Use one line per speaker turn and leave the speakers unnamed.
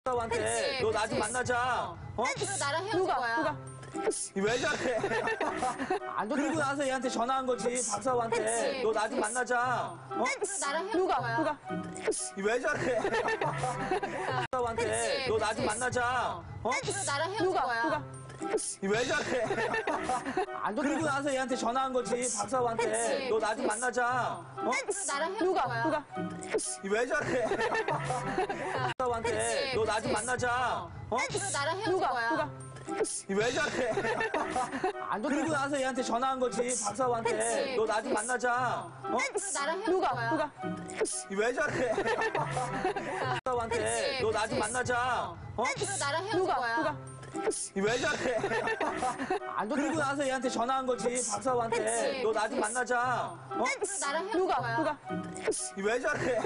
박사한테 너 나 좀 만나자. 어?
그래서 나랑 헤어질 거야.
왜 저래? 그리고 나서 얘한테 전화한 거지. 박사한테 너 나 좀 만나자. 어?
그래서 나랑 헤어질 거야.
왜 저래? 박사한테 너 나 좀 만나자. 어?
그래서 나랑 헤어질 거야.
왜 저래? 그리고 나서 얘한테 전화한 거지. 박사한테 너 나 좀 만나자. 어?
그래서 나랑 헤어질 거야.
왜 저래? 박사한테 너 나 좀 만나자. 어?
그래서 나랑 헤어질 거야.
왜 저래? 그리고 나서 얘한테 전화한 거지. 박사한테 너 나 좀 만나자. 어?
그래서 나랑 헤어질 거야.
왜 저래? 박사한테 너 나 좀 만나자. 어?
그래서 나랑 헤어질 거야.
왜 저래? 그리고 나서 얘한테 전화한 거지. 박사한테 너 나 좀 만나자. 어?
그래서 나랑 헤어질 거야.
왜 저래?